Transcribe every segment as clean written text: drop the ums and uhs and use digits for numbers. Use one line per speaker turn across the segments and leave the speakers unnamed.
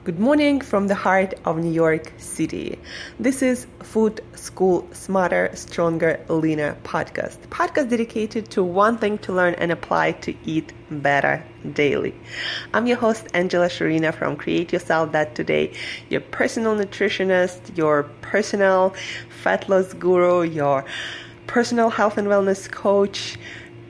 Good morning from the heart of New York City. This is Food School Smarter, Stronger, Leaner podcast dedicated to one thing to learn and apply to eat better daily. I'm your host, Shurina from Create Yourself That Today, your personal nutritionist, your personal fat loss guru, your personal health and wellness coach,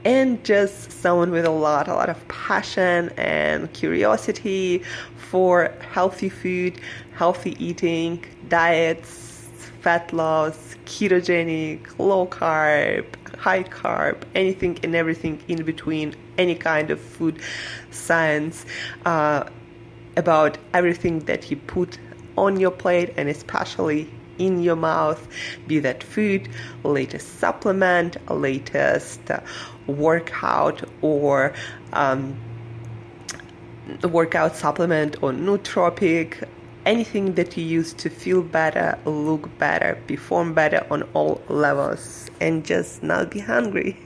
and just someone with a lot of passion and curiosity for healthy food, healthy eating, diets, fat loss, ketogenic, low carb, high carb, anything and everything in between, any kind of food science, about everything that you put on your plate and especially in your mouth, be that food, latest supplement, latest workout or workout supplement or nootropic, anything that you use to feel better, look better, perform better on all levels, and just not be hungry.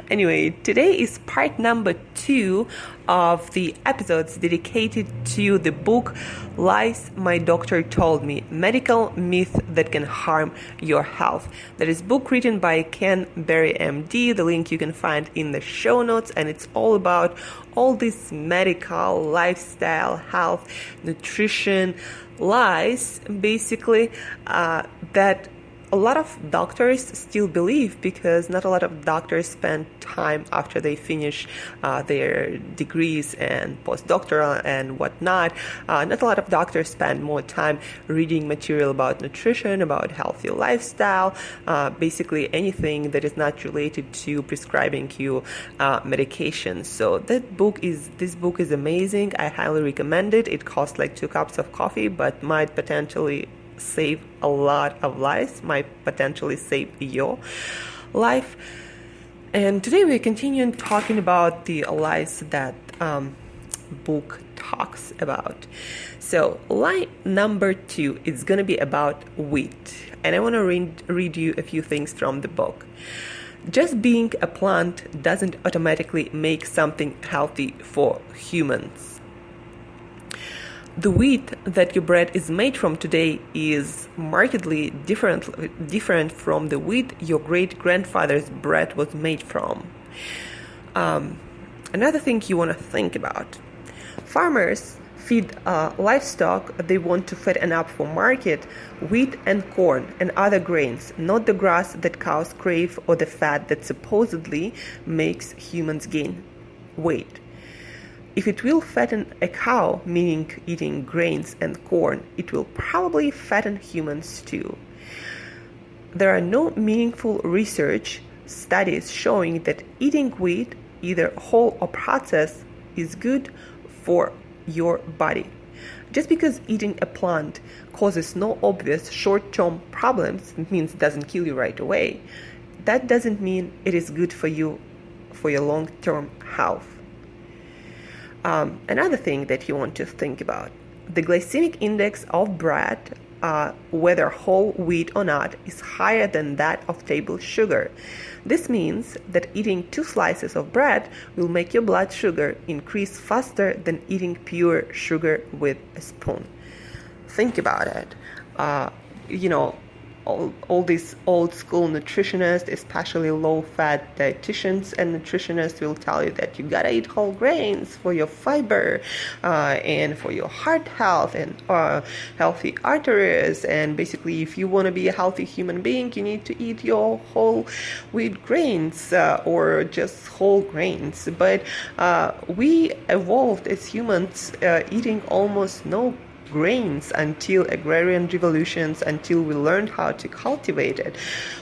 Anyway, today is part number 2 of the episodes dedicated to the book Lies My Doctor Told Me, Medical Myth That Can Harm Your Health. That is book written by Ken Berry MD. The link you can find in the show notes, and it's all about all these medical, lifestyle, health, nutrition lies, basically, that a lot of doctors still believe, because not a lot of doctors spend time after they finish their degrees and postdoctoral and whatnot. Not a lot of doctors spend more time reading material about nutrition, about healthy lifestyle, basically anything that is not related to prescribing you medication. So this book is amazing. I highly recommend it. It costs like 2 cups of coffee, but might potentially save a lot of lives, might potentially save your life. And today we're continuing talking about the lies that book talks about. So lie number 2 is going to be about wheat, and I want to read you a few things from the book. Just being a plant doesn't automatically make something healthy for humans. The wheat that your bread is made from today is markedly different from the wheat your great-grandfather's bread was made from. Another thing you want to think about. Farmers feed livestock they want to fatten up for market, wheat and corn and other grains, not the grass that cows crave or the fat that supposedly makes humans gain weight. If it will fatten a cow, meaning eating grains and corn, it will probably fatten humans too. There are no meaningful research studies showing that eating wheat, either whole or processed, is good for your body. Just because eating a plant causes no obvious short-term problems, it means it doesn't kill you right away, that doesn't mean it is good for you for your long-term health. Another thing that you want to think about, the glycemic index of bread, whether whole wheat or not, is higher than that of table sugar. This means that eating 2 slices of bread will make your blood sugar increase faster than eating pure sugar with a spoon. Think about it. All these old school nutritionists, especially low-fat dietitians and nutritionists, will tell you that you gotta eat whole grains for your fiber and for your heart health and healthy arteries. And basically, if you want to be a healthy human being, you need to eat your whole wheat grains or just whole grains. But we evolved as humans eating almost no grains until agrarian revolutions, until we learned how to cultivate it.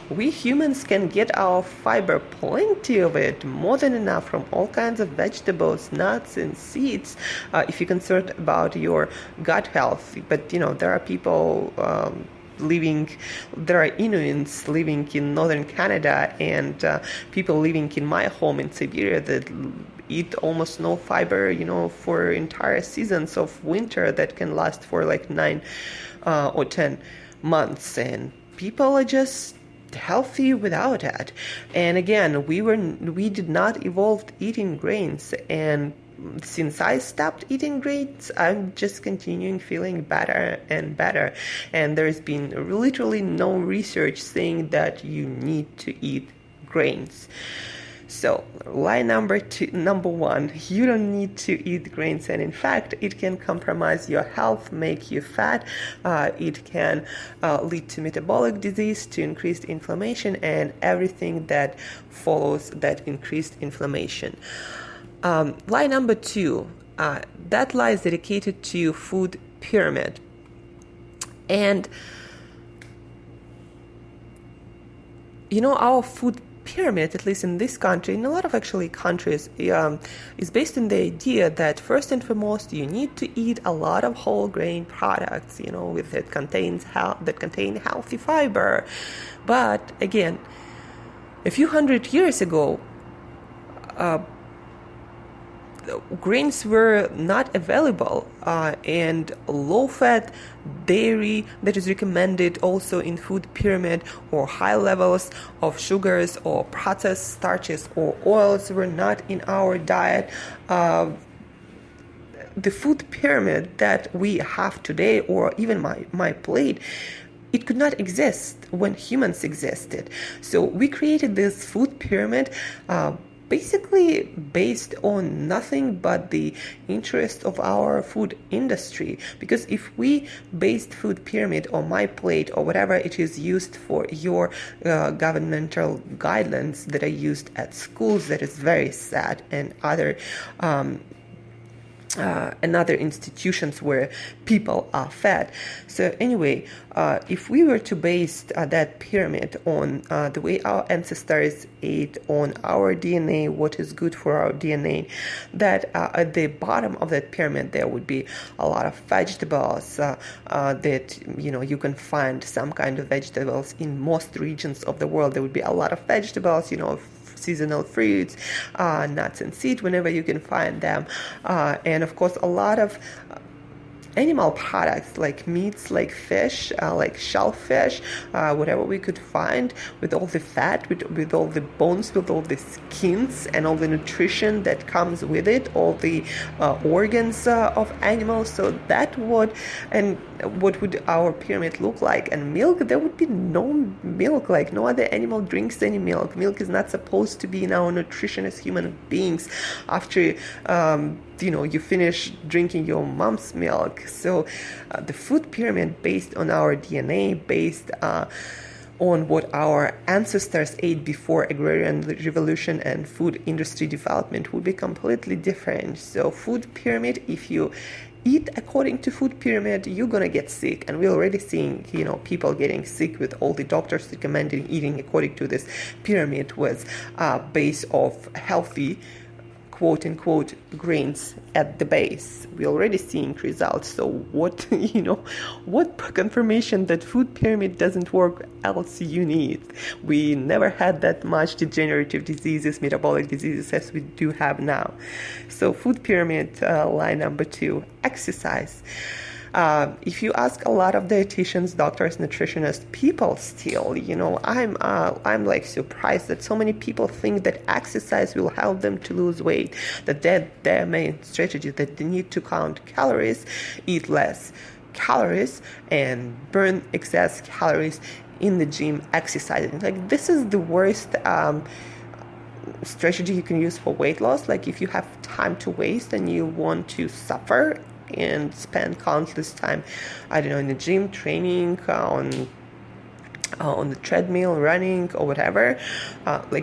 We humans can get our fiber, plenty of it, more than enough, from all kinds of vegetables, nuts and seeds, if you're concerned about your gut health. But there are people there are Inuits living in northern Canada and people living in my home in Siberia that eat almost no fiber, for entire seasons of winter that can last for like 9 or 10 months. And people are just healthy without it. And again, we did not evolve eating grains, and since I stopped eating grains, I'm just continuing feeling better and better. And there's been literally no research saying that you need to eat grains. So lie number one, you don't need to eat grains, and in fact, it can compromise your health, make you fat. It can lead to metabolic disease, to increased inflammation, and everything that follows that increased inflammation. Lie number two, that lie is dedicated to food pyramid. And our food pyramid, at least in this country, in a lot of actually countries, is based on the idea that first and foremost you need to eat a lot of whole grain products, that contain healthy fiber. But again, a few hundred years ago, grains were not available, and low-fat dairy that is recommended also in food pyramid, or high levels of sugars or processed starches or oils were not in our diet. The food pyramid that we have today, or even my plate, it could not exist when humans existed. So we created this food pyramid basically based on nothing but the interest of our food industry. Because if we based food pyramid on my plate or whatever it is used for your governmental guidelines that are used at schools, that is very sad, and other institutions where people are fed. So anyway, if we were to base that pyramid on the way our ancestors ate, on our DNA, what is good for our DNA, that at the bottom of that pyramid there would be a lot of vegetables that you can find some kind of vegetables in most regions of the world. There would be a lot of vegetables, seasonal fruits, nuts and seeds whenever you can find them, and of course a lot of animal products like meats, like fish, like shellfish, whatever we could find, with all the fat, with all the bones, with all the skins and all the nutrition that comes with it, all the organs of animals. So that would, and what would our pyramid look like? And milk, there would be no milk, like no other animal drinks any milk. Milk is not supposed to be in our nutrition as human beings after you finish drinking your mom's milk. So the food pyramid based on our DNA, based on what our ancestors ate before agrarian revolution and food industry development, would be completely different. So food pyramid, if you eat according to food pyramid, you're gonna get sick, and we're already seeing people getting sick with all the doctors recommending eating according to this pyramid was based off healthy quote-unquote grains at the base. We're already seeing results. So what confirmation that food pyramid doesn't work else you need? We never had that much degenerative diseases, metabolic diseases as we do have now. So food pyramid, line number 2, exercise. If you ask a lot of dietitians, doctors, nutritionists, people still, I'm like surprised that so many people think that exercise will help them to lose weight, that their main strategy, that they need to count calories, eat less calories, and burn excess calories in the gym exercising. Like, this is the worst strategy you can use for weight loss. Like, if you have time to waste and you want to suffer and spend countless time, in the gym, training, on the treadmill, running, or whatever,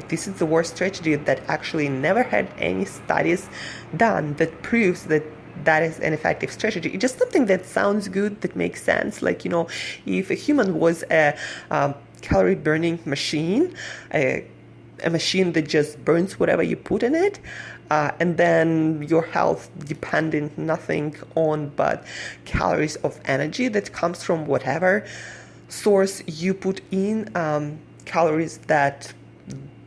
this is the worst strategy that actually never had any studies done that proves that is an effective strategy. It's just something that sounds good, that makes sense. Like, if a human was a calorie burning machine, a machine that just burns whatever you put in it, and then your health dependent nothing on but calories of energy that comes from whatever source you put in, calories that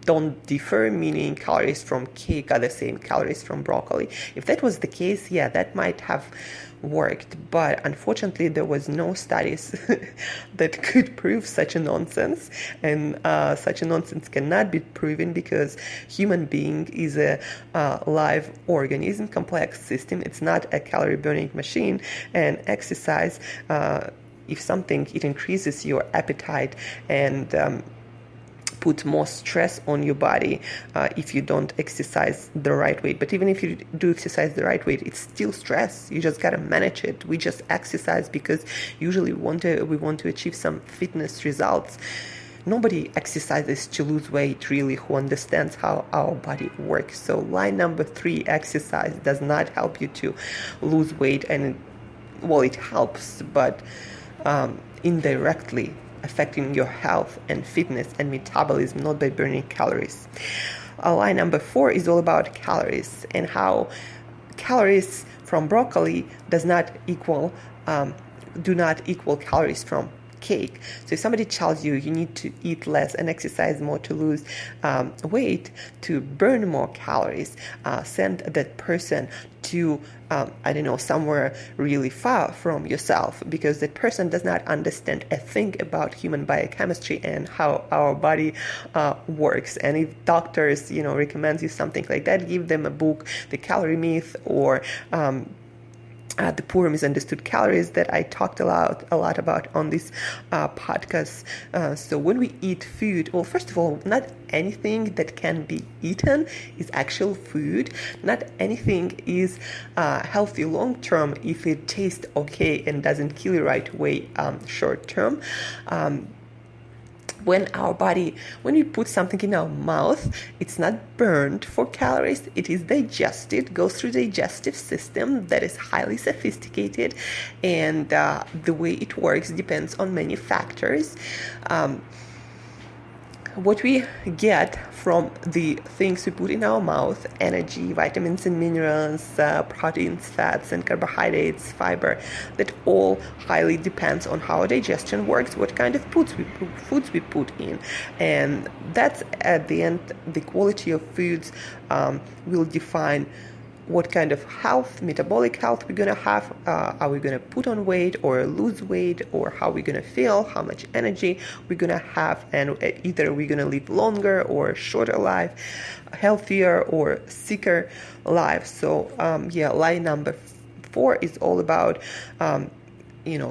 don't differ, meaning calories from cake are the same calories from broccoli. If that was the case, that might have worked. But unfortunately, there was no studies that could prove such a nonsense, and such a nonsense cannot be proven because human being is a live organism, complex system. It's not a calorie burning machine, and exercise, if something, it increases your appetite and put more stress on your body if you don't exercise the right way. But even if you do exercise the right way, it's still stress. You just gotta manage it. We just exercise because usually we want to achieve some fitness results. Nobody exercises to lose weight really who understands how our body works. So line number 3, exercise does not help you to lose weight, and it helps, but indirectly affecting your health and fitness and metabolism, not by burning calories. Line number 4 is all about calories and how calories from broccoli do not equal calories from cake. So if somebody tells you you need to eat less and exercise more to lose weight to burn more calories, send that person to somewhere really far from yourself, because that person does not understand a thing about human biochemistry and how our body works. And if doctors recommend you something like that, give them a book, The Calorie Myth, or the poor misunderstood calories that I talked a lot about on this podcast. So when we eat food, well, first of all, not anything that can be eaten is actual food. Not anything is healthy long term if it tastes okay and doesn't kill you right away short term. When we put something in our mouth, it's not burned for calories, it is digested, goes through the digestive system that is highly sophisticated, and the way it works depends on many factors. What we get from the things we put in our mouth, energy, vitamins and minerals, proteins, fats and carbohydrates, fiber, that all highly depends on how digestion works, what kind of foods we put in. And that's, at the end, the quality of foods will define what kind of health, metabolic health we're going to have. Are we going to put on weight or lose weight, or how we're going to feel, how much energy we're going to have, and either we're going to live longer or shorter life, healthier or sicker life. So line number 4 is all about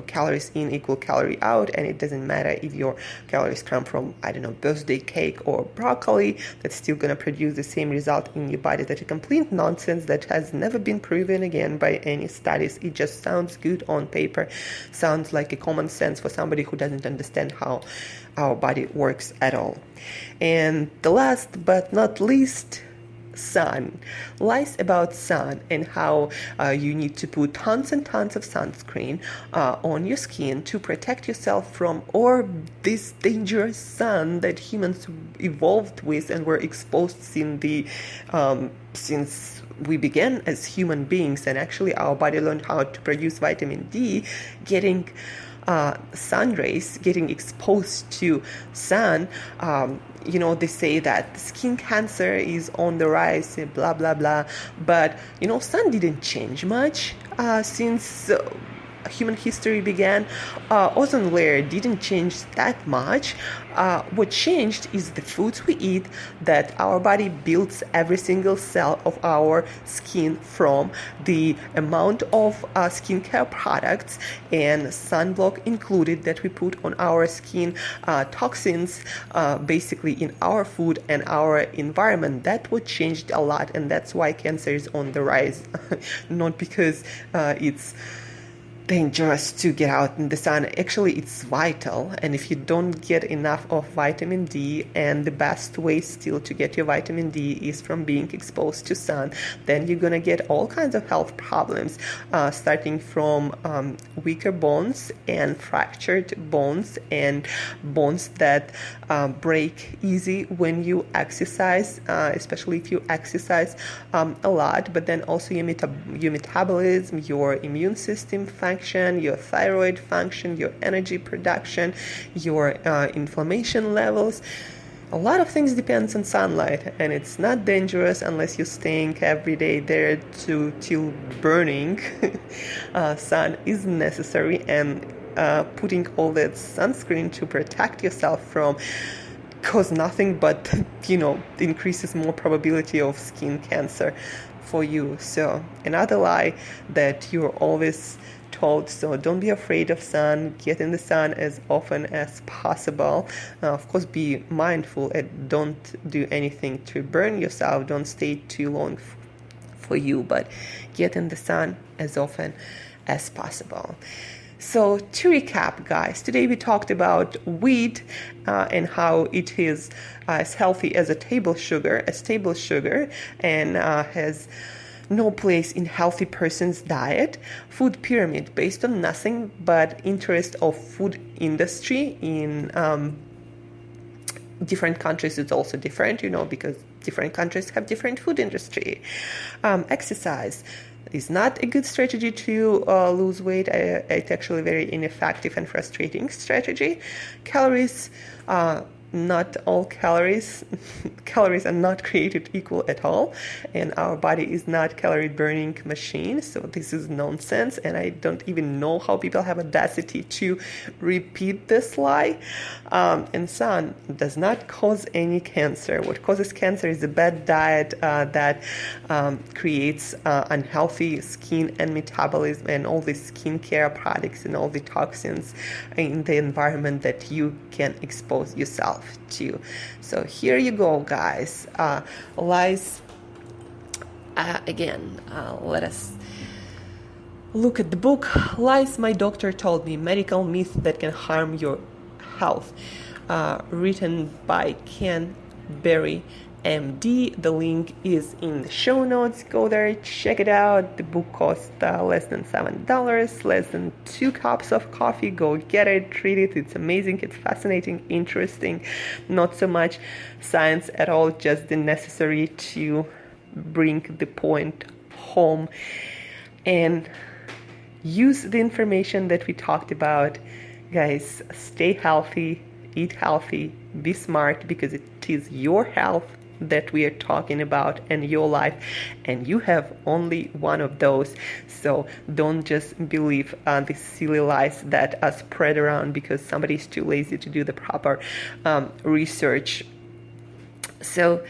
calories in equal calorie out, and it doesn't matter if your calories come from, birthday cake or broccoli, that's still going to produce the same result in your body. That's a complete nonsense that has never been proven again by any studies. It just sounds good on paper, sounds like a common sense for somebody who doesn't understand how our body works at all. And the last but not least, sun. Lies about sun and how you need to put tons and tons of sunscreen on your skin to protect yourself from this dangerous sun that humans evolved with and were exposed since we began as human beings. And actually our body learned how to produce vitamin D, getting sun rays, getting exposed to sun. They say that skin cancer is on the rise, blah, blah, blah. But, sun didn't change much since human history began. Ozone layer didn't change that much. What changed is the foods we eat, that our body builds every single cell of our skin from, the amount of skincare products and sunblock included that we put on our skin, toxins basically in our food and our environment. That what changed a lot, and that's why cancer is on the rise. Not because it's dangerous to get out in the sun. Actually, it's vital, and if you don't get enough of vitamin D, and the best way still to get your vitamin D is from being exposed to sun, then you're gonna get all kinds of health problems, starting from weaker bones and fractured bones and bones that break easy when you exercise, especially if you exercise a lot. But then also your metabolism, your immune system function, your thyroid function, your energy production, your inflammation levels. a lot of things depends on sunlight, and it's not dangerous unless you're staying every day there till burning. Sun is necessary, and putting all that sunscreen to protect yourself from cause nothing but increases more probability of skin cancer for you. So another lie that you're always told, so don't be afraid of sun, get in the sun as often as possible. Of course, be mindful and don't do anything to burn yourself, don't stay too long for you, but get in the sun as often as possible. So to recap, guys, today we talked about wheat and how it is as healthy as table sugar, and has no place in healthy person's diet. Food pyramid based on nothing but interest of food industry in different countries. It's also different, because different countries have different food industry. Exercise is not a good strategy to lose weight. It's actually a very ineffective and frustrating strategy. Calories, not all calories are not created equal at all, and our body is not calorie burning machine. So this is nonsense, and I don't even know how people have audacity to repeat this lie. And sun does not cause any cancer. What causes cancer is a bad diet that creates unhealthy skin and metabolism and all the skincare products and all the toxins in the environment that you can expose yourself to. So here you go, guys. Lies. Again, let us look at the book. Lies My Doctor Told Me, Medical Myths That Can Harm Your Health. Written by Ken Berry, MD. The link is in the show notes. Go there, check it out. The book costs less than $7, less than 2 cups of coffee. Go get it, read it. It's amazing, it's fascinating, interesting. Not so much science at all, just the necessary to bring the point home and use the information that we talked about. Guys, stay healthy, eat healthy, be smart, because it is your health that we are talking about and your life, and you have only one of those. So don't just believe the silly lies that are spread around because somebody is too lazy to do the proper research. So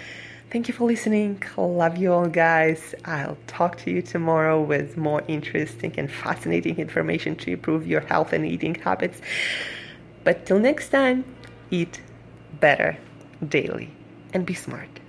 thank you for listening. Love you all, guys. I'll talk to you tomorrow with more interesting and fascinating information to improve your health and eating habits. But till next time, eat better daily and be smart.